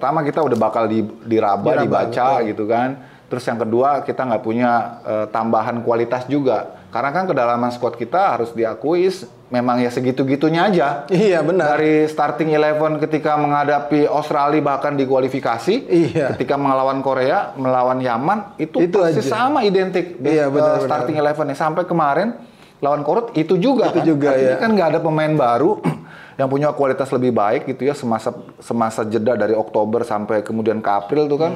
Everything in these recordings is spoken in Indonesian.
pertama kita udah bakal diraba dibaca gitu kan. Terus yang kedua kita nggak punya tambahan kualitas juga. Karena kan kedalaman squad kita harus diakui memang ya segitu-gitunya aja. Iya benar. Dari starting 11 ketika menghadapi Australia bahkan di kualifikasi, ketika melawan Korea, melawan Yaman itu pasti aja. Sama identik. Iya, benar, starting 11-nya sampai kemarin lawan Korut itu juga itu kan. Juga, ya. Kan nggak ada pemain baru yang punya kualitas lebih baik gitu ya semasa jeda dari Oktober sampai kemudian ke April tuh kan.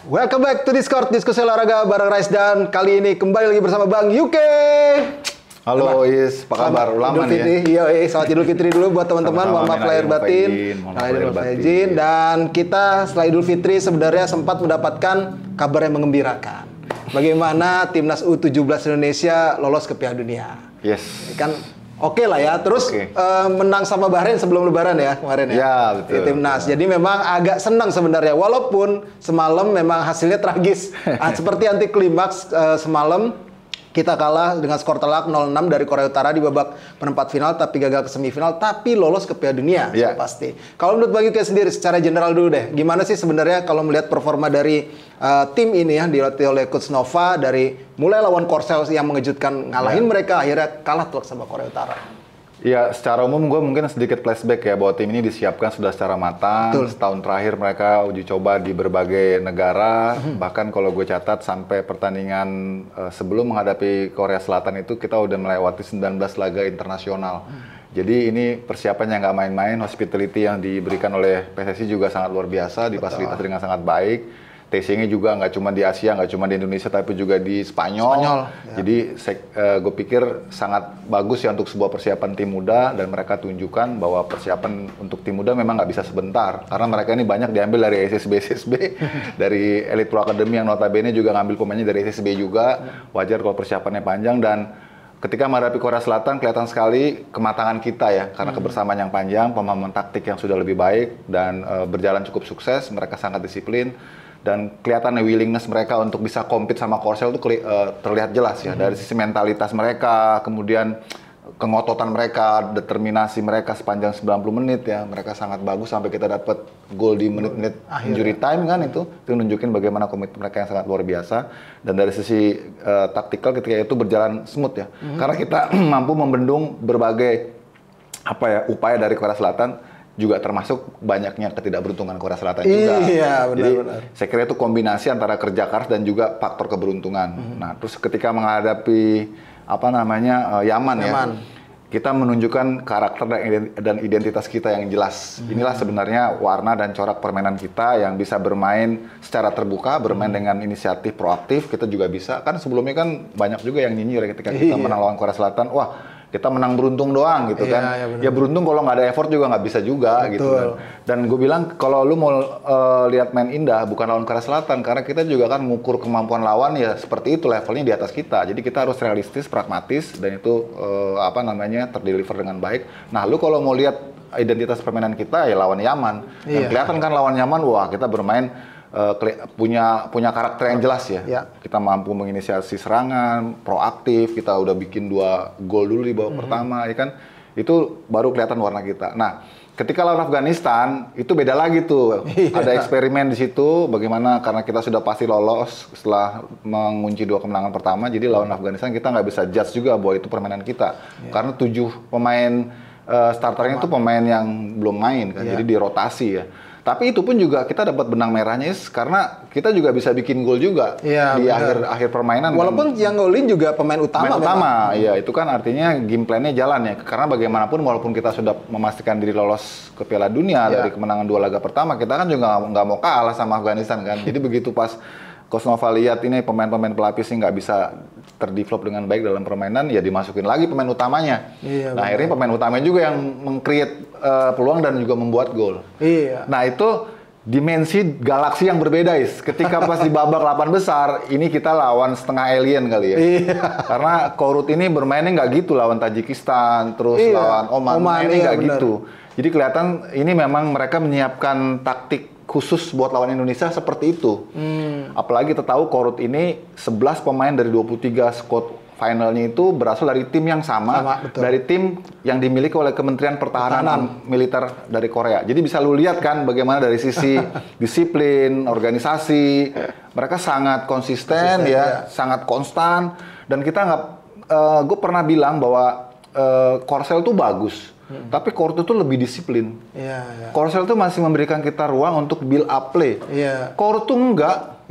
Welcome back to Discord, diskusi olahraga bareng Rais, dan kali ini kembali lagi bersama Bang Yuke. Halo Is, apa kabar? Lama nih ya? Iya, selamat Idul Fitri dulu buat teman-teman. Mohon maaf lahir batin. Dan kita setelah Idul Fitri sebenarnya sempat mendapatkan kabar yang mengembirakan. Bagaimana timnas U17 Indonesia lolos ke Piala Dunia. Yes. Kan oke lah ya, terus menang sama Bahrain sebelum Lebaran ya kemarin ya. Ya betul. Di timnas. Jadi memang agak senang sebenarnya, walaupun semalam memang hasilnya tragis. Seperti anti klimaks semalam kita kalah dengan skor telak 0-6 dari Korea Utara di babak perempat final, tapi gagal ke semifinal, tapi lolos ke Piala Dunia pasti. Kalau menurut Bang Yuke sendiri, secara general dulu deh, gimana sih sebenarnya kalau melihat performa dari tim ini ya, dilatih oleh Coach Nova, dari mulai lawan Korsel yang mengejutkan ngalahin mereka, akhirnya kalah telak sama Korea Utara. Ya, secara umum gue mungkin sedikit flashback ya, bahwa tim ini disiapkan sudah secara matang. Setahun terakhir mereka uji coba di berbagai negara. Bahkan kalau gue catat sampai pertandingan sebelum menghadapi Korea Selatan itu kita udah melewati 19 laga internasional. Jadi ini persiapan yang nggak main-main, hospitality yang diberikan oleh PSSI juga sangat luar biasa, difasilitasi dengan sangat baik. Testingnya juga nggak cuma di Asia, nggak cuma di Indonesia, tapi juga di Spanyol. Jadi gue pikir sangat bagus ya untuk sebuah persiapan tim muda, dan mereka tunjukkan bahwa persiapan untuk tim muda memang nggak bisa sebentar. Karena mereka ini banyak diambil dari SSB, dari Elite Pro Academy yang notabene juga ngambil pemainnya dari SSB juga. Wajar kalau persiapannya panjang, dan ketika menghadapi Korea Selatan kelihatan sekali kematangan kita ya, karena kebersamaan yang panjang, pemahaman taktik yang sudah lebih baik, dan berjalan cukup sukses. Mereka sangat disiplin. Dan kelihatan willingness mereka untuk bisa compete sama Korsel itu terlihat jelas ya. Dari sisi mentalitas mereka, kemudian kengototan mereka, determinasi mereka sepanjang 90 menit ya. Mereka sangat bagus sampai kita dapat gol di menit-menit injury time kan itu. Itu nunjukin bagaimana komitmen mereka yang sangat luar biasa. Dan dari sisi taktikal ketika itu berjalan smooth ya. Karena kita mampu membendung berbagai upaya dari Korea Selatan, juga termasuk banyaknya ketidakberuntungan Korea Selatan juga. Iya, benar. Jadi saya kira itu kombinasi antara kerja keras dan juga faktor keberuntungan. Nah, terus ketika menghadapi Yaman ya, kita menunjukkan karakter dan identitas kita yang jelas. Inilah sebenarnya warna dan corak permainan kita yang bisa bermain secara terbuka, bermain dengan inisiatif proaktif. Kita juga bisa. Kan sebelumnya kan banyak juga yang nyinyir ketika kita menang lawan Korea Selatan. Wah, kita menang beruntung doang gitu kan. Ya beruntung kalau nggak ada effort juga nggak bisa juga gitu kan. Dan gue bilang kalau lu mau lihat main indah bukan lawan Korea Selatan, karena kita juga kan mengukur kemampuan lawan ya seperti itu, levelnya di atas kita. Jadi kita harus realistis, pragmatis, dan itu terdeliver dengan baik. Nah, lu kalau mau lihat identitas permainan kita ya lawan Yaman. Dan kelihatan kan lawan Yaman, wah kita bermain punya karakter yang jelas ya. Kita mampu menginisiasi serangan, proaktif, kita udah bikin 2 gol dulu di babak pertama ya kan. Itu baru kelihatan warna kita. Nah, ketika lawan Afghanistan itu beda lagi tuh. Ada eksperimen di situ bagaimana, karena kita sudah pasti lolos setelah mengunci 2 kemenangan pertama. Jadi lawan Afghanistan kita nggak bisa judge juga bahwa itu permainan kita. Karena 7 pemain starternya itu pemain yang belum main kan. Jadi dirotasi ya. Tapi itu pun juga kita dapat benang merahnya karena kita juga bisa bikin gol juga di akhir permainan. Walaupun yang golin juga pemain utama. Iya, itu kan artinya game plan-nya jalan ya. Karena bagaimanapun walaupun kita sudah memastikan diri lolos ke Piala Dunia dari kemenangan 2 laga pertama, kita kan juga nggak mau kalah sama Afghanistan kan. Jadi begitu pas Coach Nova lihat ini pemain-pemain pelapisnya nggak bisa terdevelop dengan baik dalam permainan, ya dimasukin lagi pemain utamanya. Nah, akhirnya pemain utamanya juga yang meng-create peluang dan juga membuat gol. Nah, itu dimensi galaksi yang berbeda, ketika pas di babak 8 besar, ini kita lawan setengah alien kali ya. Karena Korut ini bermainnya nggak gitu lawan Tajikistan, terus lawan Oman ini nggak gitu. Jadi kelihatan ini memang mereka menyiapkan taktik khusus buat lawan Indonesia seperti itu. Apalagi kita tahu Korut ini 11 pemain dari 23 squad finalnya itu berasal dari tim yang sama betul. dari tim yang dimiliki oleh Kementerian Pertahanan Militer dari Korea. Jadi bisa lu lihat kan bagaimana dari sisi disiplin, organisasi, mereka sangat konsisten ya, sangat konstan. Dan kita nggak, gue pernah bilang bahwa Korsel tuh bagus. Tapi Kortu itu lebih disiplin. Korsel itu masih memberikan kita ruang untuk build up play. Kortu enggak.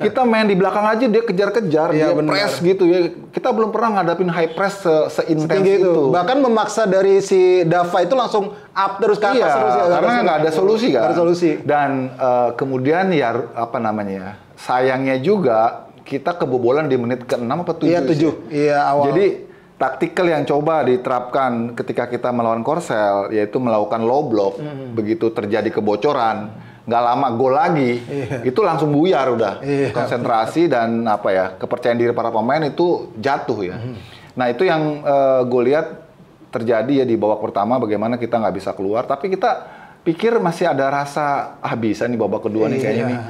Kita main di belakang aja dia kejar-kejar, dia press gitu ya. Kita belum pernah ngadapin high press seintens itu. Bahkan memaksa dari si Dava itu langsung up terus ke atas terus ya. Karena nggak ada solusi kan. Nggak ada solusi. Dan kemudian ya apa namanya? Sayangnya juga kita kebobolan di menit ke-6 apa 7. Iya 7. Iya awal. Jadi taktikal yang coba diterapkan ketika kita melawan Korsel yaitu melakukan low block, begitu terjadi kebocoran, nggak lama gol lagi, itu langsung buyar udah, konsentrasi dan apa ya kepercayaan diri para pemain itu jatuh ya. Nah itu yang gue lihat terjadi ya di babak pertama, bagaimana kita nggak bisa keluar, tapi kita pikir masih ada rasa bisa nih babak kedua nih kayaknya nih.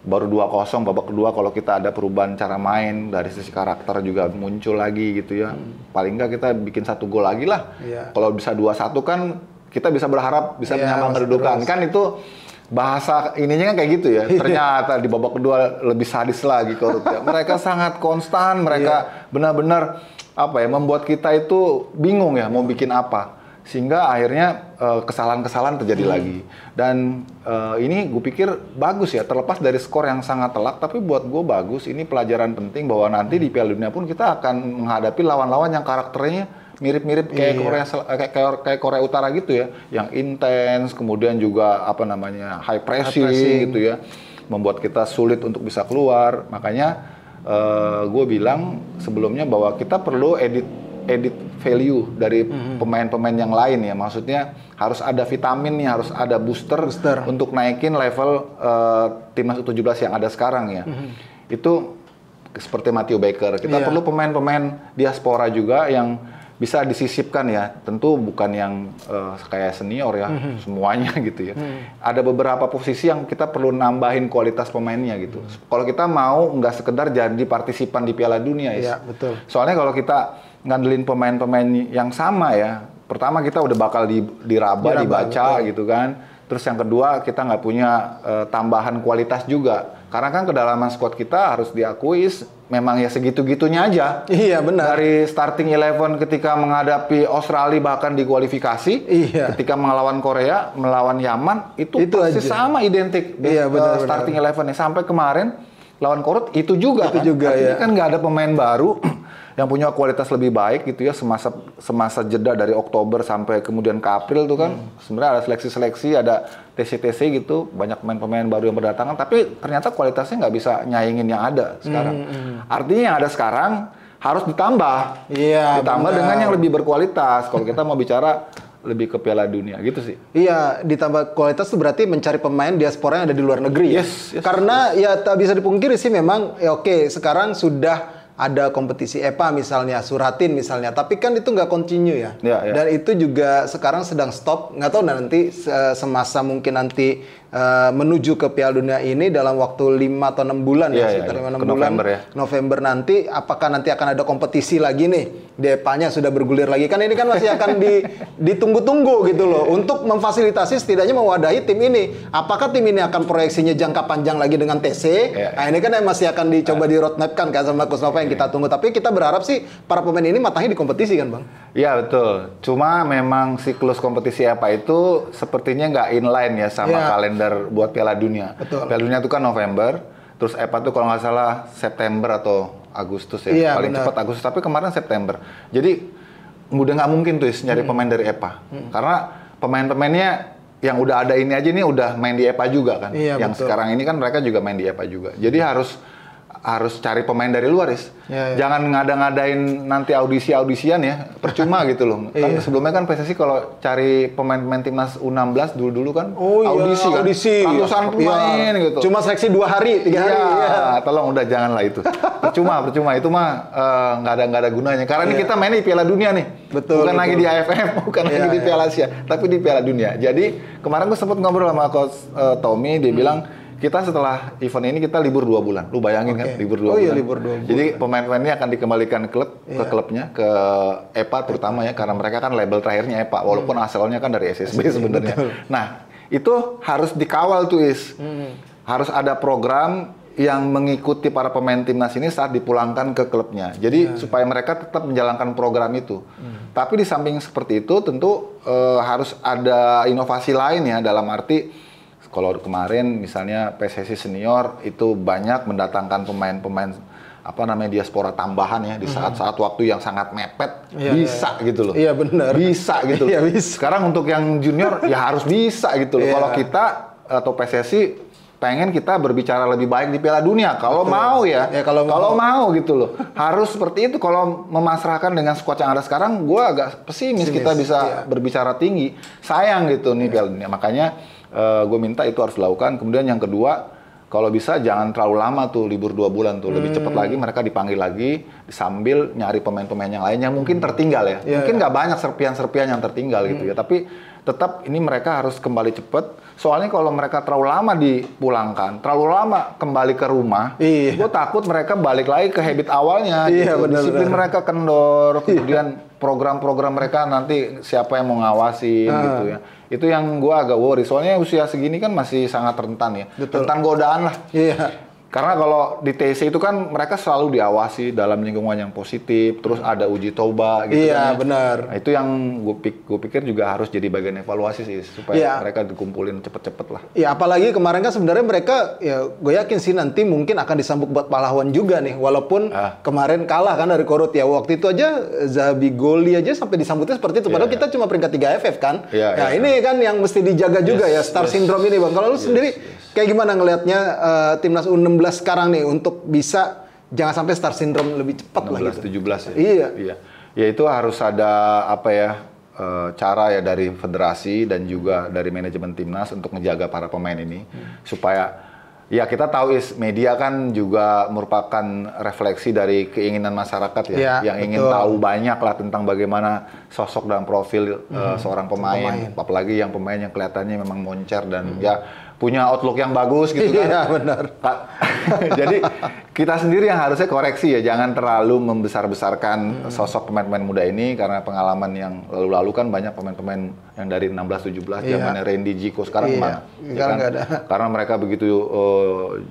Baru 2-0 babak kedua, kalau kita ada perubahan cara main dari sisi karakter juga muncul lagi gitu ya. Paling nggak kita bikin 1 gol lagi lah. Kalau bisa 2-1 kan kita bisa berharap bisa menyambang kedudukan. Kan itu bahasa ininya kan kayak gitu ya. Ternyata di babak kedua lebih sadis lagi Korutnya. Mereka sangat konstan, mereka benar-benar apa ya membuat kita itu bingung ya mau bikin apa. Sehingga akhirnya kesalahan-kesalahan terjadi lagi. Dan ini gue pikir bagus ya, terlepas dari skor yang sangat telak, tapi buat gue bagus, ini pelajaran penting bahwa nanti di Piala Dunia pun kita akan menghadapi lawan-lawan yang karakternya mirip-mirip kayak Korea Utara gitu ya, yang intens, kemudian juga apa namanya high pressing gitu ya, membuat kita sulit untuk bisa keluar. Makanya gue bilang sebelumnya bahwa kita perlu edit value dari pemain-pemain yang lain ya, maksudnya harus ada vitamin nih, harus ada booster. Untuk naikin level timnas U17 yang ada sekarang ya. Itu seperti Matteo Baker, kita perlu pemain-pemain diaspora juga yang bisa disisipkan ya, tentu bukan yang kayak senior ya, semuanya gitu ya. Ada beberapa posisi yang kita perlu nambahin kualitas pemainnya gitu. Kalau kita mau nggak sekedar jadi partisipan di Piala Dunia ya. Betul. Soalnya kalau kita ngandelin pemain-pemain yang sama ya, pertama kita udah bakal diraba, dibaca betul. Gitu kan. Terus yang kedua kita nggak punya tambahan kualitas juga. Karena kan kedalaman squad kita harus diakui memang ya segitu-gitunya aja. Iya benar. Dari starting 11 ketika menghadapi Australia bahkan di kualifikasi, ketika melawan Korea, melawan Yaman itu persis sama identik. Starting 11-nya sampai kemarin lawan Korut itu juga kan. Artinya kan nggak ada pemain baru yang punya kualitas lebih baik gitu ya, semasa jeda dari Oktober sampai kemudian ke April tuh kan sebenarnya ada seleksi-seleksi, ada TC-TC gitu, banyak pemain-pemain baru yang berdatangan, tapi ternyata kualitasnya nggak bisa nyaingin yang ada sekarang. Artinya yang ada sekarang harus ditambah, ditambah dengan yang lebih berkualitas. Kalau kita mau bicara lebih ke Piala Dunia gitu sih. Iya, ditambah kualitas itu berarti mencari pemain diaspora yang ada di luar negeri. Karena ya tak bisa dipungkiri sih memang ya oke, sekarang sudah ada kompetisi EPA misalnya, Suratin misalnya, tapi kan itu nggak continue ya. Dan itu juga sekarang sedang stop, nggak tahu nanti semasa mungkin nanti menuju ke Piala Dunia ini dalam waktu 5 atau 6 bulan sekitar 5-6 bulan November nanti, apakah nanti akan ada kompetisi lagi nih di EPA-nya sudah bergulir lagi, kan ini kan masih akan ditunggu-tunggu gitu loh untuk memfasilitasi setidaknya mewadahi tim ini. Apakah tim ini akan proyeksinya jangka panjang lagi dengan TC? Nah ini kan yang masih akan dicoba di roadmap-kan sama Coach Nova yang kita tunggu, tapi kita berharap sih para pemain ini matangnya di kompetisi kan Bang? Iya betul, cuma memang siklus kompetisi EPA itu sepertinya nggak inline ya sama kalender buat Piala Dunia. Piala Dunia itu kan November, terus EPA itu kalau nggak salah September atau Agustus ya, paling cepat Agustus, tapi kemarin September. Jadi udah nggak mungkin tuh nyari pemain dari EPA, karena pemain-pemainnya yang udah ada ini aja nih udah main di EPA juga kan. Yang sekarang ini kan mereka juga main di EPA juga. Jadi harus cari pemain dari luar, Jangan ngada-ngadain nanti audisi-audisian ya, percuma gitu loh. Kan sebelumnya kan PSSI kalau cari pemain-pemain timnas U16 dulu kan audisi. Ratusan pemain gitu. Cuma seleksi 2 hari, 3 hari. Tolong udah janganlah itu. percuma itu mah nggak ada gunanya. Karena ini kita main di Piala Dunia nih. Bukan lagi di AFF, bukan lagi di Piala Asia, tapi di Piala Dunia. Jadi kemarin gue sempat ngobrol sama Coach Tommy, dia bilang kita setelah event ini kita libur 2 bulan. Lu bayangin kan libur 2 bulan. Iya, libur 2 bulan. Jadi pemain-pemain ini akan dikembalikan ke klubnya, ke EPA terutama ya, karena mereka kan label terakhirnya EPA, walaupun asalnya kan dari SSB sebenarnya. Nah, itu harus dikawal tuh harus ada program yang mengikuti para pemain timnas ini saat dipulangkan ke klubnya. Jadi supaya mereka tetap menjalankan program itu. Tapi di samping seperti itu tentu harus ada inovasi lain ya, dalam arti kalau kemarin misalnya PSSI senior itu banyak mendatangkan pemain-pemain diaspora tambahan ya di saat-saat waktu yang sangat mepet, gitu loh. Iya benar. Bisa gitu. Iya bisa. Sekarang untuk yang junior ya harus bisa gitu loh. Kalau kita atau PSSI pengen kita berbicara lebih baik di Piala Dunia kalau mau ya, kalau mau gitu loh. Harus seperti itu. Kalau memasrahkan dengan skuad yang ada sekarang, gue agak pesimis kita bisa berbicara tinggi. Sayang gitu nih Piala Dunia. Makanya gue minta itu harus dilakukan. Kemudian yang kedua, kalau bisa jangan terlalu lama tuh libur 2 bulan tuh. Lebih cepat lagi mereka dipanggil lagi sambil nyari pemain-pemain yang lain yang mungkin tertinggal ya. Mungkin nggak banyak serpian-serpian yang tertinggal gitu ya. Tapi tetap ini mereka harus kembali cepat. Soalnya kalau mereka terlalu lama dipulangkan, terlalu lama kembali ke rumah, gue takut mereka balik lagi ke habit awalnya. Gitu. Disiplin mereka kendor, kemudian program-program mereka nanti siapa yang mau ngawasin gitu ya. Itu yang gue agak worry. Soalnya usia segini kan masih sangat rentan ya. Rentan godaan lah. Karena kalau di TC itu kan mereka selalu diawasi dalam lingkungan yang positif, terus ada uji coba gitu kan. Benar. Nah, itu yang gue pikir juga harus jadi bagian evaluasi sih, supaya mereka dikumpulin cepet-cepet lah. Ya apalagi kemarin kan sebenarnya mereka, ya gue yakin sih nanti mungkin akan disambut buat pahlawan juga nih, walaupun kemarin kalah kan dari Korut ya. Waktu itu aja Zabi Goli aja sampai disambutnya seperti itu, padahal kita cuma peringkat 3 AFF kan. Nah ini kan yang mesti dijaga juga ya, star syndrome ini Bang. Kalau lu sendiri kayak gimana ngelihatnya timnas U16 sekarang nih untuk bisa jangan sampai star syndrome lebih cepat lah gitu. 17 ya. Iya. Ya itu harus ada cara ya dari federasi dan juga dari manajemen timnas untuk menjaga para pemain ini supaya ya kita tahu media kan juga merupakan refleksi dari keinginan masyarakat ya, yang ingin tahu banyak lah tentang bagaimana sosok dan profil seorang pemain, apalagi yang pemain yang kelihatannya memang moncer dan punya outlook yang bagus gitu kan. Iya benar. Jadi kita sendiri yang harusnya koreksi ya, jangan terlalu membesar-besarkan sosok pemain-pemain muda ini karena pengalaman yang lalu-lalu kan banyak pemain-pemain yang dari 16-17 zamannya Randy Jiko sekarang mana? Sekarang nggak ada. Karena mereka begitu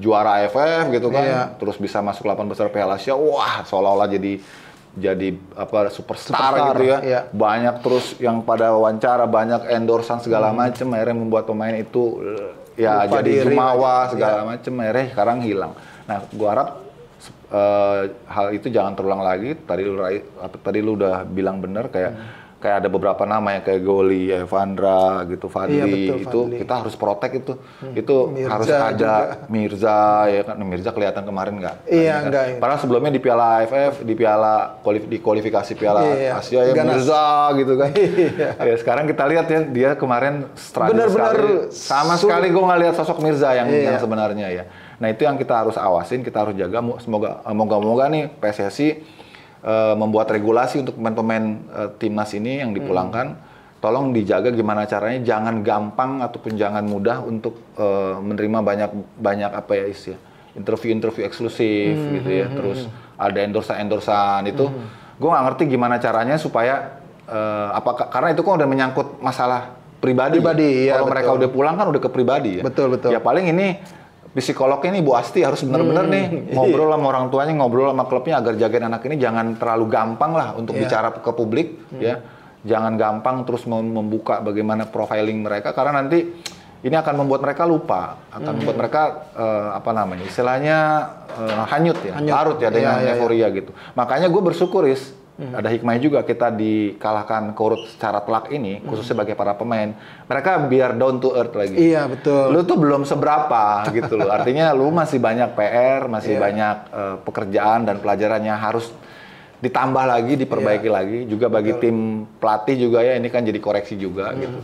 juara AFF gitu kan, terus bisa masuk 8 besar Piala Asia, wah seolah-olah jadi superstar gitu ya. Banyak terus yang pada wawancara, banyak endorsan segala macam, akhirnya membuat pemain itu lupa jadi jumawa segala macam, akhirnya sekarang hilang. Nah, gua harap hal itu jangan terulang lagi. Tadi lu udah bilang bener kayak ada beberapa nama ya kayak Goli, Evandra gitu, Fadli, itu Fadli. Kita harus protect itu. Itu Mirza harus ada juga. Mirza ya kan, Mirza kelihatan kemarin nggak? Iya, enggak. Padahal sebelumnya di Piala AFF, di kualifikasi Piala Asia ya Mirza gitu kan. Ya sekarang kita lihat ya dia kemarin benar-benar sama sekali gue nggak lihat sosok Mirza yang sebenarnya ya. Nah itu yang kita harus awasin, kita harus jaga. Moga-moga nih PSSI membuat regulasi untuk pemain-pemain timnas ini yang dipulangkan, tolong dijaga gimana caranya, jangan gampang ataupun jangan mudah untuk menerima banyak interview eksklusif gitu ya, terus ada endorsan itu, gue nggak ngerti gimana caranya supaya karena itu kan udah menyangkut masalah pribadi ya. Kalau mereka udah pulang kan udah ke pribadi ya. Betul. Ya paling ini psikolognya nih Bu Asti harus benar-benar nih ngobrol sama orang tuanya, ngobrol sama klubnya agar jagain anak ini jangan terlalu gampang lah untuk bicara ke publik ya. Jangan gampang terus membuka bagaimana profiling mereka karena nanti ini akan membuat mereka lupa, akan membuat mereka istilahnya hanyut ya, larut ya dengan euforia gitu. Makanya gue bersyukur ada hikmahnya juga kita dikalahkan Korut secara telak ini, khususnya bagi para pemain. Mereka biar down to earth lagi. Iya, betul. Lu tuh belum seberapa gitu loh. Artinya lu masih banyak PR, masih banyak pekerjaan dan pelajarannya harus ditambah lagi, diperbaiki lagi. Juga bagi tim pelatih juga ya, ini kan jadi koreksi juga gitu.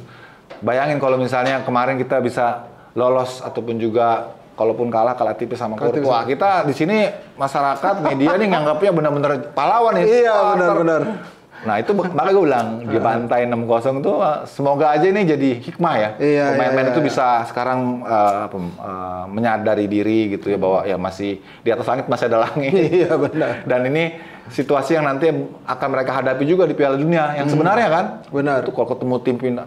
Bayangin kalau misalnya kemarin kita bisa lolos ataupun juga kalaupun kalah tipis sama Korut. Wah, kita di sini masyarakat media nih nganggapnya benar-benar pahlawan nih. Iya, benar-benar. Nah itu makanya gue bilang dibantai 6-0 tuh semoga aja ini jadi hikmah ya. Iya, Pemain-pemain iya, itu bisa sekarang menyadari diri gitu ya bahwa ya masih di atas langit masih ada langit. Iya benar. Dan ini situasi yang nanti akan mereka hadapi juga di Piala Dunia yang sebenarnya kan. Benar. Itu kalau ketemu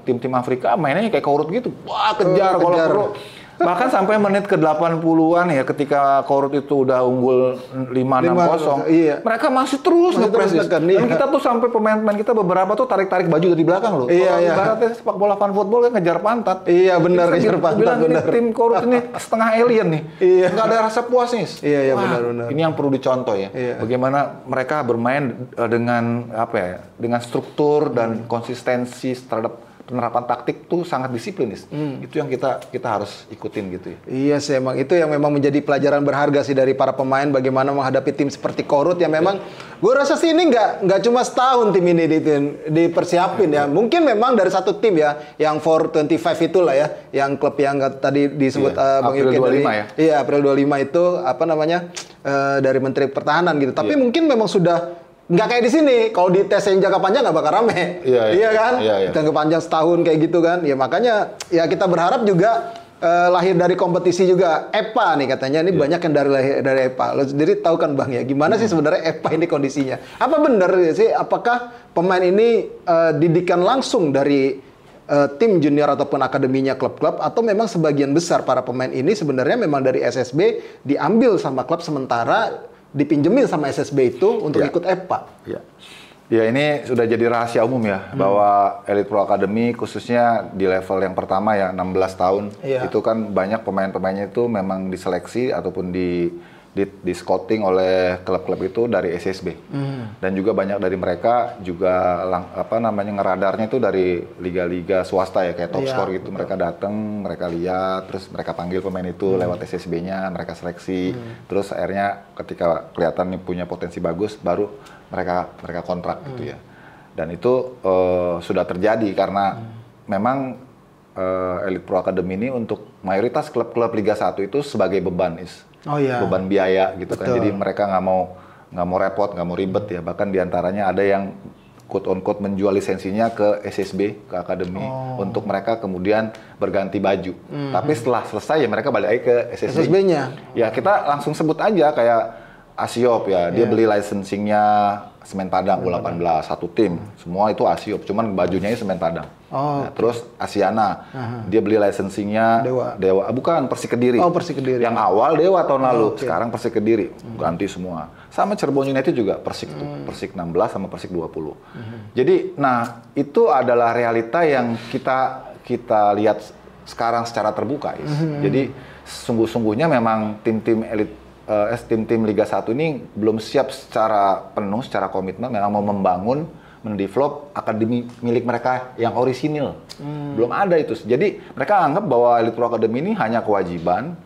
tim Afrika mainnya kayak Korut gitu. Wah kejar kalau perlu. Bahkan sampai menit ke 80-an ya ketika Korut itu udah unggul 5-6-0. Iya. Mereka masih terus nge-press. Dan kita tuh sampai pemain-pemain kita beberapa tuh tarik-tarik baju dari belakang loh. Iya, Kalau iya. ibaratnya sepak bola fan football kan ngejar pantat. Iya benar, ngejar pantat. Bilang benar. ini tim Korut ini setengah alien nih. Iya. Nggak ada rasa puas nih. Iya, iya Wah, benar. ini yang perlu dicontoh ya. Iya. Bagaimana mereka bermain dengan apa ya? Dengan struktur dan konsistensi terhadap penerapan taktik tuh sangat disiplinis. Itu yang kita harus ikutin gitu ya. Iya sih, emang itu yang memang menjadi pelajaran berharga sih dari para pemain bagaimana menghadapi tim seperti Korut yang memang gue rasa sih ini nggak cuma setahun tim ini dipersiapin ya. Mungkin memang dari satu tim ya yang 425 itulah ya, yang klub yang tadi disebut Bang April Yukin 25 dari, ya. Iya, April 25 itu apa namanya dari Menteri Pertahanan gitu. Tapi mungkin memang sudah nggak kayak di sini. Kalau di tes yang jangka panjang nggak bakal rame. Iya Kan? Iya. Jangka panjang setahun kayak gitu kan. Ya makanya ya kita berharap juga lahir dari kompetisi juga. EPA nih katanya ini banyak yang dari EPA. Lo sendiri tahu kan Bang ya, gimana sih sebenarnya EPA ini kondisinya? Apa benar sih? Apakah pemain ini didikan langsung dari tim junior ataupun akademinya klub-klub, atau memang sebagian besar para pemain ini sebenarnya memang dari SSB diambil sama klub sementara dipinjemin sama SSB itu untuk ikut EPA. Ya ini sudah jadi rahasia umum ya bahwa Elite Pro Academy khususnya di level yang pertama ya 16 tahun itu kan banyak pemain-pemainnya itu memang diseleksi ataupun di scouting oleh klub-klub itu dari SSB. Dan juga banyak dari mereka juga ngeradarnya itu dari liga-liga swasta ya kayak Top Score gitu. Mereka datang, mereka lihat, terus mereka panggil pemain itu lewat SSB-nya, mereka seleksi. Terus akhirnya ketika kelihatan nih punya potensi bagus, baru mereka kontrak gitu ya. Dan itu sudah terjadi karena memang Elite Pro Academy ini untuk mayoritas klub-klub Liga 1 itu sebagai beban beban biaya gitu kan. Jadi mereka nggak mau repot, nggak mau ribet ya. Bahkan diantaranya ada yang quote on quote menjual lisensinya ke SSB, ke akademi untuk mereka kemudian berganti baju. Tapi setelah selesai ya mereka balik lagi ke SSB-nya. Ya kita langsung sebut aja kayak Asiop ya, dia beli licensingnya Semen Padang U18 satu tim, semua itu Asiop, cuman bajunya Semen Padang. Nah, terus Asiana, dia beli licensingnya Dewa, bukan Persik Kediri. Persik Kediri. Yang awal Dewa tahun lalu, sekarang Persik Kediri, ganti semua. Sama Cirebon United juga Persik tuh, Persik 16 sama Persik 20. Jadi, nah itu adalah realita yang kita lihat sekarang secara terbuka. Jadi sungguh-sungguhnya memang tim-tim elit tim-tim Liga 1 ini belum siap secara penuh, secara komitmen memang mau membangun, mendevelop akademi milik mereka yang orisinil. Belum ada itu. Jadi mereka anggap bahwa Elite Pro Academy ini hanya kewajiban,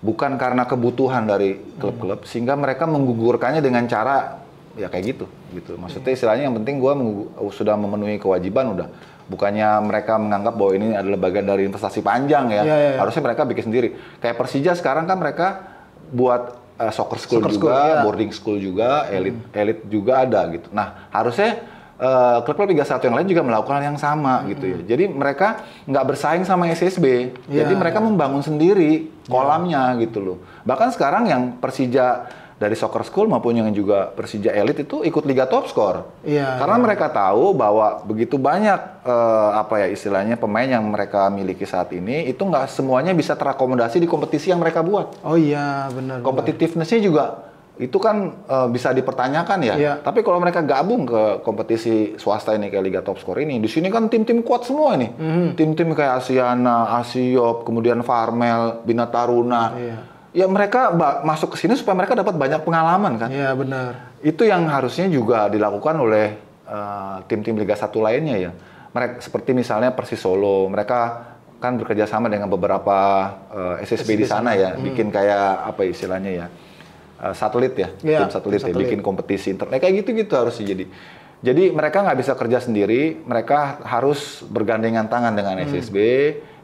bukan karena kebutuhan dari klub-klub, sehingga mereka menggugurkannya dengan cara ya kayak gitu. Maksudnya istilahnya yang penting gue sudah memenuhi kewajiban udah. Bukannya mereka menganggap bahwa ini adalah bagian dari investasi panjang ya. Harusnya mereka bikin sendiri. Kayak Persija sekarang kan mereka buat soccer school juga, boarding school juga, elite juga ada gitu. Nah, harusnya klub-klub Liga 1 yang lain juga melakukan hal yang sama gitu ya. Jadi mereka nggak bersaing sama SSB. Jadi mereka membangun sendiri kolamnya gitu loh. Bahkan sekarang yang Persija dari soccer school maupun yang juga Persija Elite itu ikut Liga Top Score. Karena mereka tahu bahwa begitu banyak istilahnya pemain yang mereka miliki saat ini itu nggak semuanya bisa terakomodasi di kompetisi yang mereka buat. Oh iya, benar. Kompetitiveness-nya juga itu kan bisa dipertanyakan ya. Tapi kalau mereka gabung ke kompetisi swasta ini kayak Liga Top Score ini, di sini kan tim-tim kuat semua nih. Tim-tim kayak Asiana, Asiop, kemudian Farmel, Bina Taruna. Ya mereka masuk ke sini supaya mereka dapat banyak pengalaman kan. Iya benar. Itu yang harusnya juga dilakukan oleh tim-tim Liga 1 lainnya ya. Mereka seperti misalnya Persis Solo, mereka kan bekerja sama dengan beberapa SSB di sana ya, bikin kayak apa istilahnya ya, satelit ya, tim satelit ya, bikin kompetisi internet kayak gitu-gitu harusnya jadi. Jadi mereka nggak bisa kerja sendiri, mereka harus bergandengan tangan dengan SSB.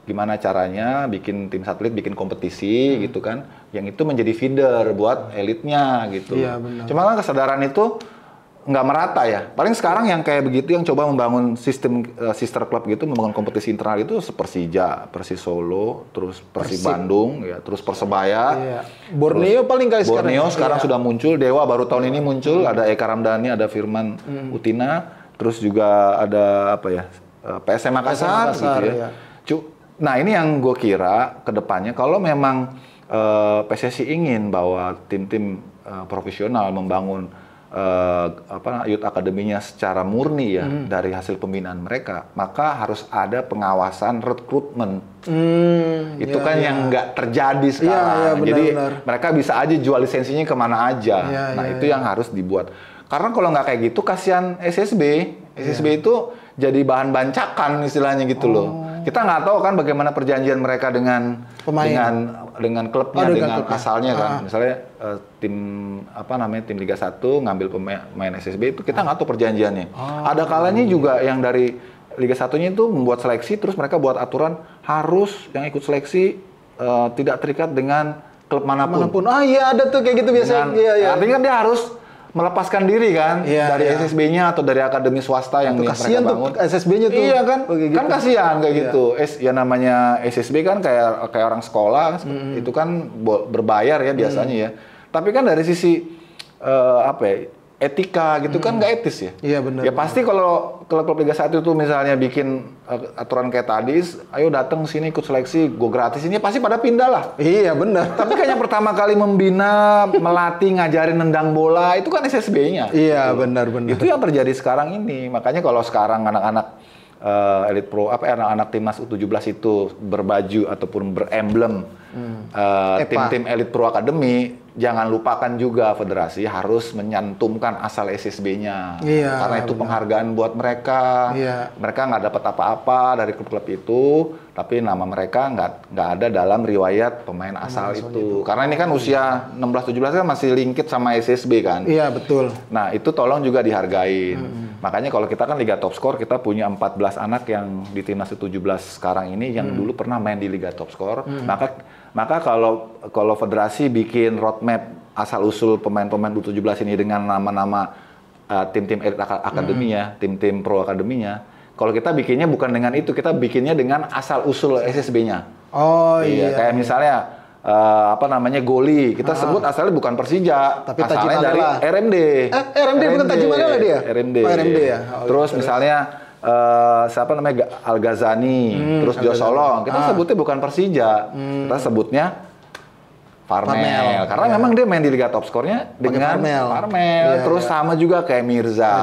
Gimana caranya bikin tim satelit, bikin kompetisi gitu kan, yang itu menjadi feeder buat elitnya gitu. Iya, benar. Cuma kan kesadaran itu nggak merata ya. Paling sekarang yang kayak begitu yang coba membangun sistem sister club gitu, membangun kompetisi internal itu Persija, Persis Solo, terus Persib Bandung, ya, terus Persebaya. Iya. Borneo paling kali sekarang. Borneo sekarang sudah muncul, Dewa baru tahun ini muncul, ada Eka Ramdhani, ada Firman Utina, terus juga ada apa ya? PSM Makassar gitu ya. Nah, ini yang gue kira ke depannya kalau memang PSSI ingin bahwa tim-tim profesional membangun youth akademinya secara murni ya dari hasil pembinaan mereka, maka harus ada pengawasan rekrutmen. Itu kan yang nggak terjadi sekarang. Jadi mereka bisa aja jual lisensinya kemana aja. Itu yang harus dibuat. Karena kalau nggak kayak gitu, kasihan SSB. SSB itu jadi bahan bancakan istilahnya gitu loh. Kita nggak tahu kan bagaimana perjanjian mereka dengan dengan klubnya, dengan asalnya kan. Misalnya tim Liga 1 ngambil pemain SSB itu kita nggak tahu perjanjiannya. Ada kalanya juga yang dari Liga 1-nya itu membuat seleksi, terus mereka buat aturan harus yang ikut seleksi tidak terikat dengan klub manapun. Iya ada tuh kayak gitu biasanya. Artinya kan dia harus melepaskan diri kan dari SSB-nya atau dari akademi swasta yang mereka bangun. SSB-nya tuh. Iya kan, kan kasihan kayak gitu. Ya namanya SSB kan kayak orang sekolah, itu kan berbayar ya biasanya ya. Tapi kan dari sisi etika gitu kan nggak etis ya. Iya benar. Ya pasti kalau klub Liga 1 itu misalnya bikin aturan kayak tadi, ayo datang sini ikut seleksi, gue gratis, ini pasti pada pindah lah. Iya benar. Tapi kayaknya pertama kali membina, melatih, ngajarin nendang bola itu kan SSB-nya. Iya benar. Itu yang terjadi sekarang ini. Makanya kalau sekarang anak-anak Elite Pro, anak-anak timnas U17 itu berbaju ataupun beremblem tim-tim Elite Pro Academy, jangan lupakan juga federasi harus menyantumkan asal SSB-nya. Karena itu penghargaan buat mereka. Mereka nggak dapat apa-apa dari klub-klub itu, tapi nama mereka nggak ada dalam riwayat pemain asal itu. Karena ini kan usia 16-17 kan masih lingkit sama SSB kan. Iya betul. Nah itu tolong juga dihargain. Makanya kalau kita kan Liga Top Score, kita punya 14 anak yang di timnas U17 sekarang ini yang dulu pernah main di Liga Top Score. Maka kalau federasi bikin roadmap asal-usul pemain-pemain U17 ini dengan nama-nama tim-tim elite akademinya, tim-tim pro akademinya, kalau kita bikinnya bukan dengan itu, kita bikinnya dengan asal-usul SSB-nya. Iya. Kayak misalnya Goli, kita sebut asalnya bukan Persija, tapi asalnya dari RMD. RMD bukan Tajimanela dia? RMD. RMD ya. Terus misalnya Al Ghazani, terus Josolong, kita sebutnya bukan Persija, kita sebutnya Farmel. Karena memang dia main di Liga Top Score-nya dengan Farmel. Terus sama juga kayak Mirza.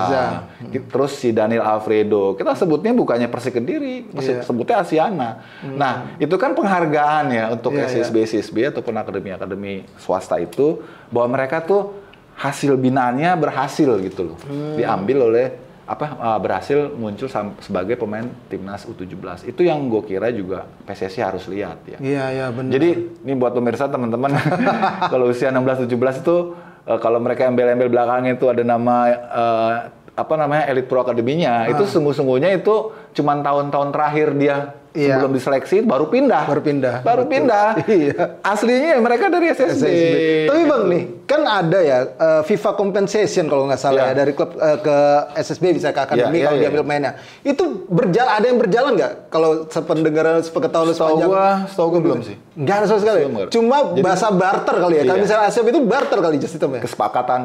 Terus si Daniel Alfredo. Kita sebutnya bukannya Persik Kediri, sebutnya Asiana. Nah, itu kan penghargaan ya untuk SSB ataupun akademi-akademi swasta itu, bahwa mereka tuh hasil binaannya berhasil gitu loh. Diambil oleh berhasil muncul sebagai pemain timnas U17. Itu yang gue kira juga PSSI harus lihat ya. Iya benar. Jadi ini buat pemirsa teman-teman kalau usia 16-17 itu kalau mereka embel-embel belakangnya itu ada nama Elite Pro Academy-nya, itu sungguh-sungguhnya itu cuma tahun-tahun terakhir dia sebelum diseleksi baru pindah. Iya. Aslinya mereka dari SSB. Tapi Bang nih, kan ada ya FIFA compensation kalau nggak salah ya dari klub ke SSB bisa ke akademi kalau diambil mainnya. Itu ada yang berjalan nggak? Kalau sependengaran sepengetahuan sepanjang. Setahu gue belum sih. Nggak ada sama sekali. Cuma bahasa barter kali ya. Kalau misalnya ASEP itu barter kali sistemnya. Kesepakatan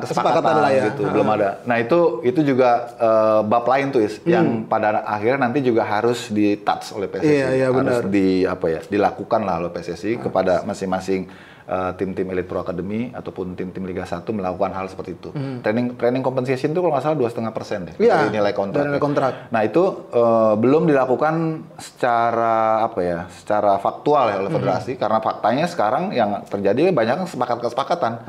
lah ya. Gitu. Belum ada. Nah itu juga bab lain tuh yang pada akhirnya nanti juga harus di-touch oleh PSSI. Iya, harus dilakukan lah oleh PSSI kepada masing-masing tim-tim Elite Pro Academy ataupun tim-tim Liga 1 melakukan hal seperti itu. Training compensation itu kalau nggak salah 2,5% dari nilai kontrak. Nah itu belum dilakukan secara secara faktual ya oleh federasi, karena faktanya sekarang yang terjadi banyak kesepakatan.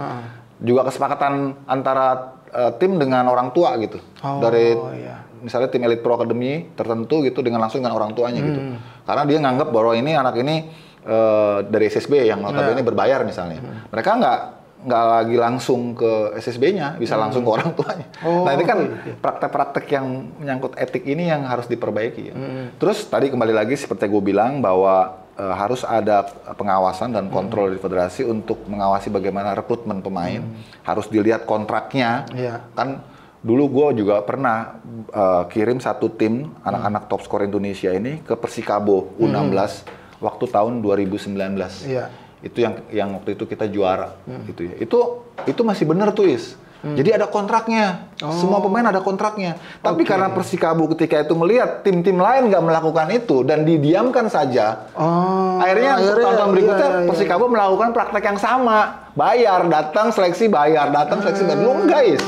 Juga kesepakatan antara tim dengan orang tua gitu. Misalnya tim Elite Pro Academy tertentu gitu langsung dengan orang tuanya gitu. Karena dia nganggap bahwa ini anak ini dari SSB yang notabene berbayar misalnya. Mereka nggak lagi langsung ke SSB-nya, bisa langsung ke orang tuanya. Nah ini kan praktek-praktek yang menyangkut etik ini yang harus diperbaiki ya. Terus tadi kembali lagi seperti gue bilang bahwa harus ada pengawasan dan kontrol dari federasi untuk mengawasi bagaimana rekrutmen pemain. Harus dilihat kontraknya. Kan Dulu gue juga pernah kirim satu tim anak-anak top skor Indonesia ini ke Persikabo U16 waktu tahun 2019. Iya. Itu yang waktu itu kita juara gitu ya. Itu masih bener tuh Is. Jadi ada kontraknya. Semua pemain ada kontraknya. Tapi karena Persikabo ketika itu melihat tim-tim lain nggak melakukan itu dan didiamkan saja. Akhirnya untuk tahun berikutnya Persikabo melakukan praktek yang sama. Bayar, datang seleksi bayar, datang seleksi bayar. Lu guys.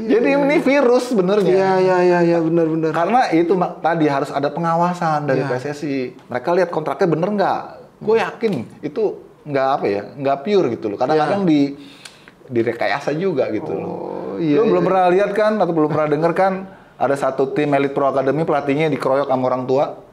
Jadi ini virus sebenarnya. Iya, benar-benar. Karena itu tadi harus ada pengawasan dari PSSI. Mereka lihat kontraknya bener nggak? Gue yakin itu nggak pure gitu loh. Kadang-kadang direkayasa juga gitu loh. Lu belum pernah lihat kan atau belum pernah dengar kan ada satu tim Elite Pro Academy pelatihnya dikeroyok sama orang tua?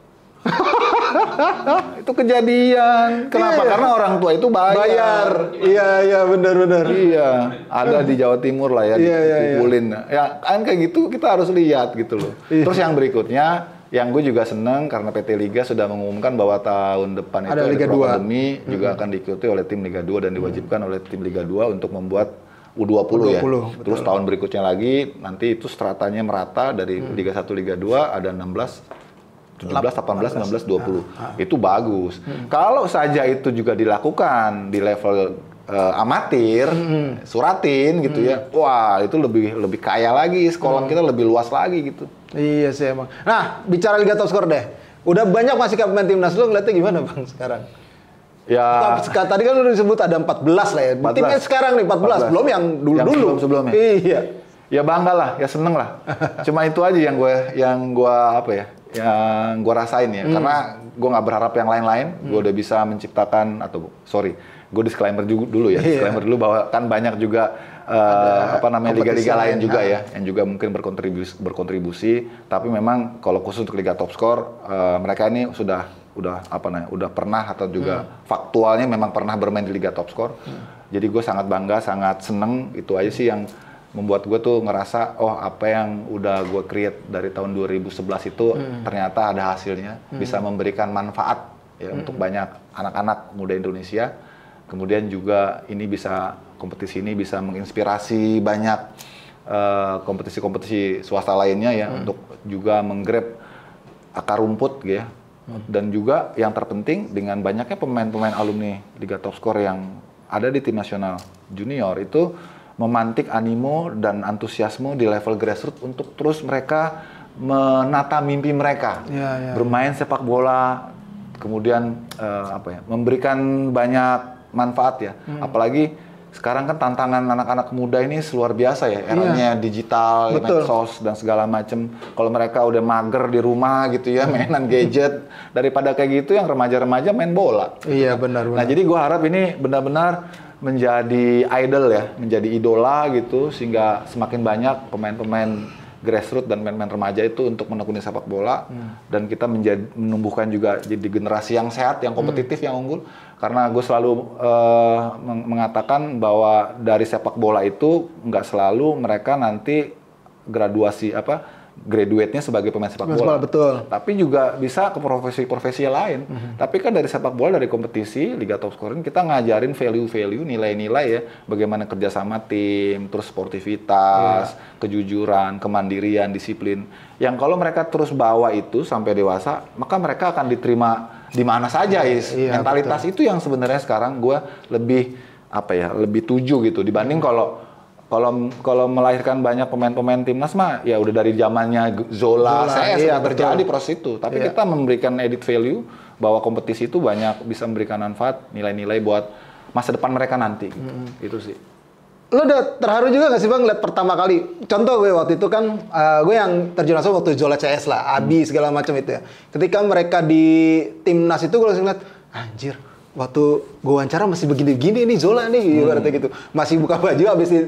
Itu kejadian. Kenapa? Karena orang tua itu bayar. Iya, benar-benar. Iya, ada di Jawa Timur lah ya, dipukulin. Ya kan kayak gitu kita harus lihat gitu loh. Terus yang berikutnya, yang gue juga seneng karena PT Liga sudah mengumumkan bahwa tahun depan itu Liga Pro 2. Academy juga akan diikuti oleh tim Liga 2 dan diwajibkan oleh tim Liga 2 untuk membuat U20 ya. Betul. Terus tahun berikutnya lagi nanti itu stratanya merata dari Liga 1 Liga 2 ada 16 17, 18, 19, 20. Itu bagus. Kalau saja itu juga dilakukan di level amatir, suratin gitu ya. Wah, itu lebih kaya lagi, sekolah kita lebih luas lagi gitu. Iya sih emang. Nah, bicara Liga Top Skor deh. Udah banyak masih pemain timnas, lu ngeliatnya gimana Bang sekarang? Ya, tadi kan udah disebut ada 14 lah ya. 14. Timnya sekarang nih 14, belum yang dulu-dulu. Sebelumnya. Iya. Ya bangga lah, ya seneng lah. Cuma itu aja yang gua rasain ya. Karena gue nggak berharap yang lain-lain. Gue udah bisa menciptakan gue disclaimer dulu ya. Disclaimer dulu bahwa kan banyak juga liga-liga lain juga ya, yang juga mungkin berkontribusi. Tapi memang kalau khusus untuk Liga Top Skor, mereka ini udah pernah atau juga faktualnya memang pernah bermain di Liga Top Skor. Jadi gue sangat bangga, sangat seneng. Itu aja sih yang membuat gue tuh ngerasa, apa yang udah gue create dari tahun 2011 itu ternyata ada hasilnya, bisa memberikan manfaat ya untuk banyak anak-anak muda Indonesia. Kemudian juga kompetisi ini bisa menginspirasi banyak kompetisi-kompetisi swasta lainnya ya, untuk juga menggrab akar rumput gitu ya. Dan juga yang terpenting dengan banyaknya pemain-pemain alumni Liga Top Skor yang ada di tim nasional junior itu memantik animo dan antusiasme di level grassroots untuk terus mereka menata mimpi mereka, bermain sepak bola, kemudian memberikan banyak manfaat ya. Apalagi sekarang kan tantangan anak-anak muda ini luar biasa ya, eranya digital, medsos dan segala macam. Kalau mereka udah mager di rumah gitu ya, mainan gadget, daripada kayak gitu yang remaja-remaja main bola. Iya benar. Nah jadi gue harap ini benar-benar menjadi idol ya, menjadi idola gitu, sehingga semakin banyak pemain-pemain grassroots dan pemain-pemain remaja itu untuk menekuni sepak bola, dan kita menumbuhkan juga jadi generasi yang sehat, yang kompetitif, yang unggul. Karena gue selalu mengatakan bahwa dari sepak bola itu nggak selalu mereka nanti graduate-nya sebagai pemain sepak bola. Betul. Tapi juga bisa ke profesi-profesi lain. Tapi kan dari sepak bola, dari kompetisi Liga Top Skor ini kita ngajarin value-value, nilai-nilai ya, bagaimana kerjasama tim, terus sportivitas, kejujuran, kemandirian, disiplin. Yang kalau mereka terus bawa itu sampai dewasa, maka mereka akan diterima di mana saja, mentalitas itu yang sebenarnya sekarang gue lebih tuju gitu dibanding kalau melahirkan banyak pemain-pemain timnas mah ya udah dari zamannya Zola saya terjadi proses itu. Tapi kita memberikan added value bahwa kompetisi itu banyak bisa memberikan manfaat, nilai-nilai buat masa depan mereka nanti. Itu sih. Lo udah terharu juga nggak sih Bang lihat pertama kali? Contoh gue waktu itu kan gue yang terjun langsung waktu Zola CS lah, Abi segala macam itu ya. Ketika mereka di timnas itu gue langsung lihat, anjir, waktu gue wawancara masih begini-gini nih Zola nih, ibaratnya gitu. Masih buka baju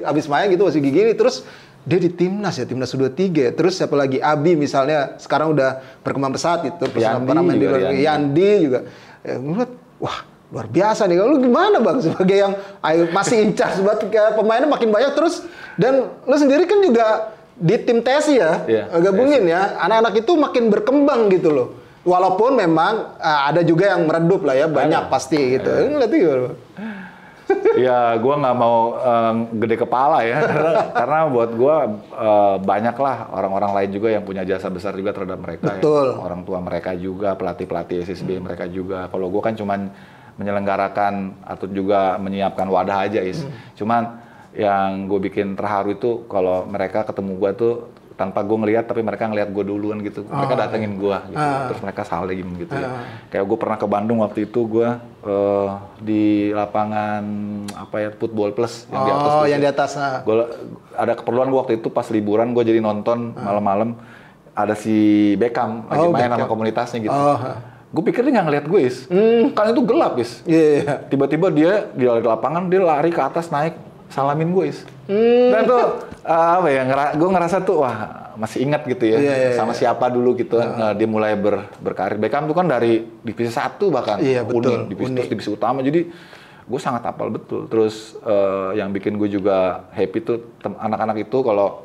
abis main gitu masih gini. Terus dia di timnas ya, timnas U23. Terus siapa lagi? Abi misalnya sekarang udah berkembang pesat gitu. Yandi juga. Ya, gue lihat, wah luar biasa nih. Lu gimana Bang sebagai yang masih incas buat pemainnya makin banyak terus, dan lu sendiri kan juga di tim TSI ya, gabungin ya. Anak-anak itu makin berkembang gitu loh. Walaupun memang ada juga yang meredup lah ya, banyak pasti gitu. Ngeliatnya gimana? Ya, gue nggak mau gede kepala ya, karena buat gue banyak lah orang-orang lain juga yang punya jasa besar juga terhadap mereka. Betul. Ya. Orang tua mereka juga, pelatih-pelatih SSB mereka juga. Kalau gue kan cuman menyelenggarakan atau juga menyiapkan wadah aja, Cuman yang gue bikin terharu itu kalau mereka ketemu gue tuh tanpa gue ngelihat, tapi mereka ngelihat gue duluan gitu. Mereka datengin gue gitu, terus mereka saling gitu ya. Kayak gue pernah ke Bandung waktu itu, gue di lapangan apa ya, Football Plus yang di atas. Oh, yang di atas. Gue ada keperluan gue waktu itu pas liburan, gue jadi nonton malam-malam ada si Beckham lagi main sama komunitasnya gitu. Gue pikir dia nggak ngeliat gue, kan itu gelap, Yeah. Tiba-tiba dia di lapangan, dia lari ke atas, naik, salamin gue, Dan tuh apa ya, gue ngerasa tuh wah masih ingat gitu ya, sama siapa dulu gitu. Dia mulai berkarir. Beckham tuh kan dari divisi 1 bahkan, betul. divisi utama. Jadi gue sangat hafal betul. Terus yang bikin gue juga happy tuh anak-anak itu kalau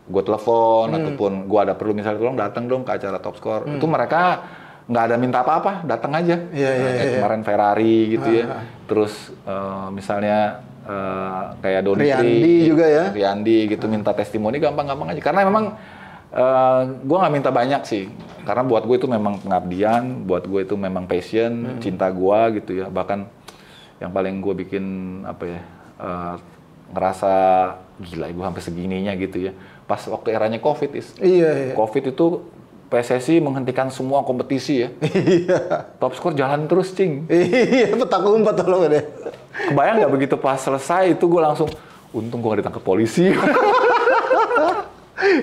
gue telepon ataupun gue ada perlu misalnya tolong datang dong ke acara Top Score, itu mereka nggak ada minta apa-apa, datang aja. Kayak kemarin Ferrari gitu ya. Terus misalnya kayak Donitri, Riyandi juga ya. Riyandi gitu minta testimoni gampang-gampang aja. Karena memang gue nggak minta banyak sih. Karena buat gue itu memang pengabdian, buat gue itu memang passion, cinta gue gitu ya. Bahkan yang paling gue bikin apa ya, ngerasa gila gue sampai segininya gitu ya. Pas waktu eranya COVID, COVID itu PSSI menghentikan semua kompetisi ya. Top Score jalan terus, Cing. Petak umpet tolong deh. Kebayang nggak begitu pas selesai itu gue langsung, untung gue nggak ditangkap polisi.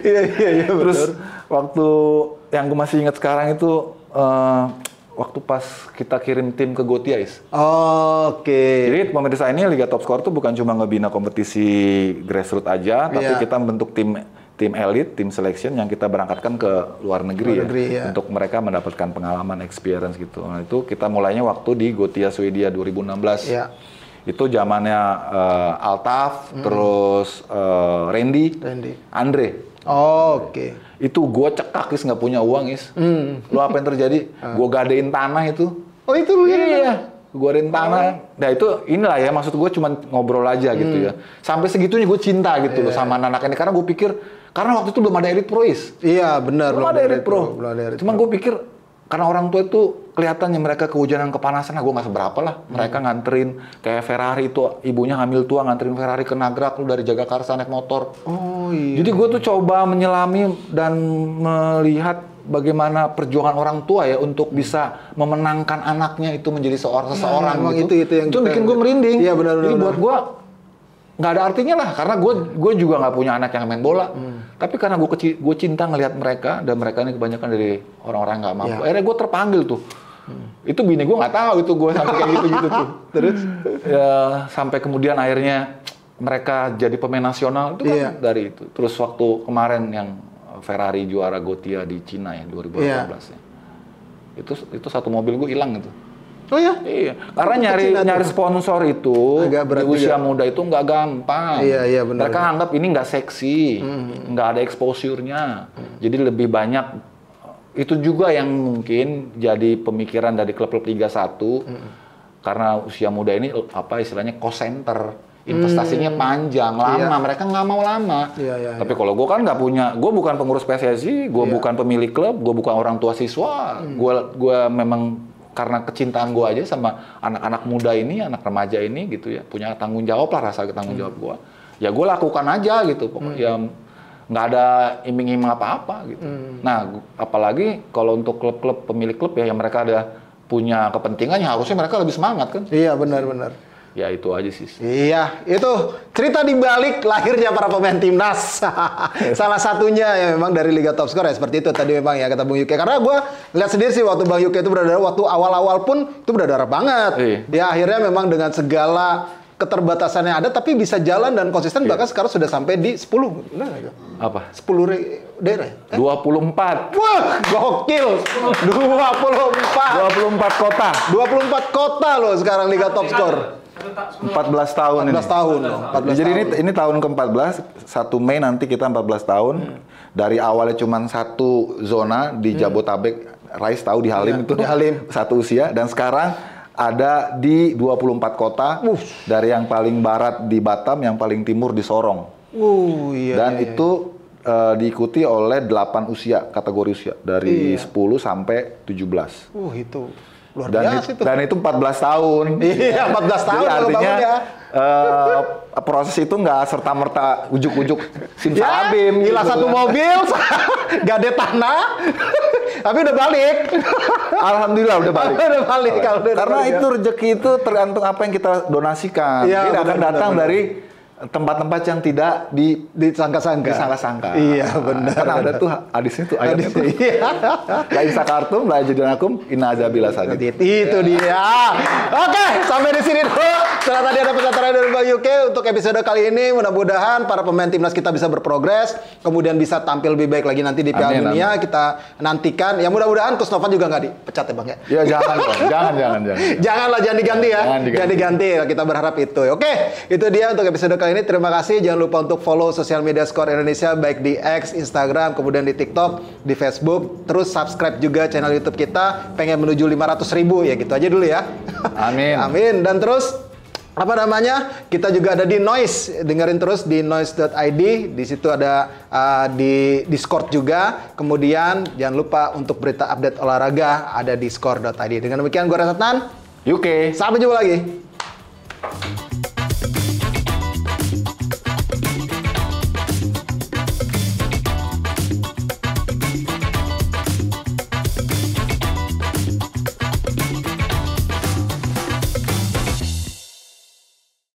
Iya, Terus waktu yang gue masih ingat sekarang itu waktu pas kita kirim tim ke Gotia, Jadi pemirsa ini Liga Top Score itu bukan cuma ngebina kompetisi grassroots aja, tapi kita membentuk tim elit, tim selection yang kita berangkatkan ke luar negeri untuk mereka mendapatkan pengalaman, experience gitu. Nah, itu kita mulainya waktu di Gotia Swedia 2016. Itu zamannya Altaf, terus Randy, Andre. Itu gue cekak, nggak punya uang, Lu apa yang terjadi? Gue gadein tanah itu. Oh, itu lu ya? Gue gadein tanah. Nah itu inilah ya, maksud gue cuma ngobrol aja gitu ya. Sampai segitunya gue cinta gitu loh sama anak-anak ini. Karena gue pikir, karena waktu itu belum ada Elite Pro, Iya, benar. Belum ada Elite Pro. Cuma gue pikir, karena orang tua itu kelihatannya mereka kehujanan kepanasan, gue nggak seberapa lah. Mereka nganterin, kayak Ferrari itu, ibunya hamil tua nganterin Ferrari ke Nagrak, lu dari Jagakarsa naik motor. Jadi gue tuh coba menyelami dan melihat bagaimana perjuangan orang tua ya untuk bisa memenangkan anaknya itu menjadi seseorang gitu. Itu bikin gue merinding. Iya, benar. Jadi buat gue nggak ada artinya lah, karena gue juga nggak punya anak yang main bola. Tapi karena gue cinta ngelihat mereka, dan mereka ini kebanyakan dari orang-orang nggak mampu. Akhirnya gue terpanggil tuh. Itu bini gue nggak tahu itu gue sampai kayak gitu tuh. Terus ya sampai kemudian akhirnya mereka jadi pemain nasional itu kan dari itu. Terus waktu kemarin yang Ferrari juara Gotia di Cina ya 2018 ya. Itu satu mobil gue hilang gitu. Oh ya? Iya, karena nyari sponsor itu di usia muda itu nggak gampang. Iya, benar. Mereka anggap ini nggak seksi, nggak ada exposure-nya. Jadi lebih banyak, itu juga yang mungkin jadi pemikiran dari klub-klub Liga 1, karena usia muda ini apa istilahnya cost center. Investasinya panjang, lama, mereka nggak mau lama. Tapi kalau gue kan nggak punya, gue bukan pengurus PSSI, gue bukan pemilik klub, gue bukan orang tua siswa, gue memang karena kecintaan gue aja sama anak-anak muda ini, anak remaja ini gitu ya, punya tanggung jawab lah, rasa tanggung jawab gue. Ya gue lakukan aja gitu, pokoknya nggak ada iming-iming apa-apa gitu. Nah, apalagi kalau untuk klub-klub, pemilik klub ya, yang mereka ada punya kepentingannya, harusnya mereka lebih semangat kan? Iya, benar-benar. Ya itu aja sih. Iya, itu cerita di balik lahirnya para pemain timnas. Salah satunya ya memang dari Liga Top Score ya, seperti itu tadi memang ya kata Bung Yuke. Karena gue lihat sendiri sih waktu Bang Yuke itu berdarah, waktu awal-awal pun itu berdarah banget. Dia akhirnya memang dengan segala keterbatasannya ada, tapi bisa jalan dan konsisten, bahkan sekarang sudah sampai di 10. Apa? 10 daerah. 24. Wah, gokil. 24 kota. 24 kota loh sekarang Liga Top Score. 14 tahun 14 tahun. Jadi ini tahun ke-14, 1 Mei nanti kita 14 tahun. Dari awalnya cuma satu zona di Jabotabek, Rais tahu di Halim itu. Di Halim. Satu usia, dan sekarang ada di 24 kota, dari yang paling barat di Batam, yang paling timur di Sorong. Iya. Dan itu diikuti oleh 8 usia, kategori usia, dari 10 sampai 17. Itu luar Dan biasa itu. Dan itu 14 tahun. Iya, 14 tahun. Jadi kalau artinya bangun ya. proses itu nggak serta-merta ujuk-ujuk simsalabim. Gila, gitu satu kan. mobil, gade tanah, tapi udah balik. Alhamdulillah udah balik. Udah balik. Kalau udah Karena balik, itu rezeki itu tergantung apa yang kita donasikan. Iya, Jadi akan benar, datang benar. dari tempat-tempat yang tidak disangka-sangka. disangka-sangka. Iya, benar. Karena ada tuh hadisnya tuh ayatnya tuh. Iya. Lain sakartum, lain jadanakum, inna azabila sadid. Itu dia. Oke, sampai di sini dulu. Setelah tadi ada pesan dari Bang UK untuk episode kali ini, mudah-mudahan para pemain timnas kita bisa berprogres, kemudian bisa tampil lebih baik lagi nanti di Piala Amin, Dunia. Kita nantikan. Ya mudah-mudahan Coach Novan juga nggak dipecat ya Bang ya. Ya jangan dong, jangan. Janganlah, jangan diganti ya. Jangan diganti. Kita berharap itu. Oke, itu dia untuk episode kali ini. Terima kasih. Jangan lupa untuk follow sosial media Skor Indonesia baik di X, Instagram, kemudian di TikTok, di Facebook. Terus subscribe juga channel YouTube kita. Pengen menuju 500.000 ya, gitu aja dulu ya. Amin. Amin. Dan terus apa namanya? Kita juga ada di Noise. Dengerin terus di noise.id. Di situ ada di Discord juga. Kemudian jangan lupa untuk berita update olahraga ada di skor.id. Dengan demikian gue Rasatnan. UK. Sampai jumpa lagi.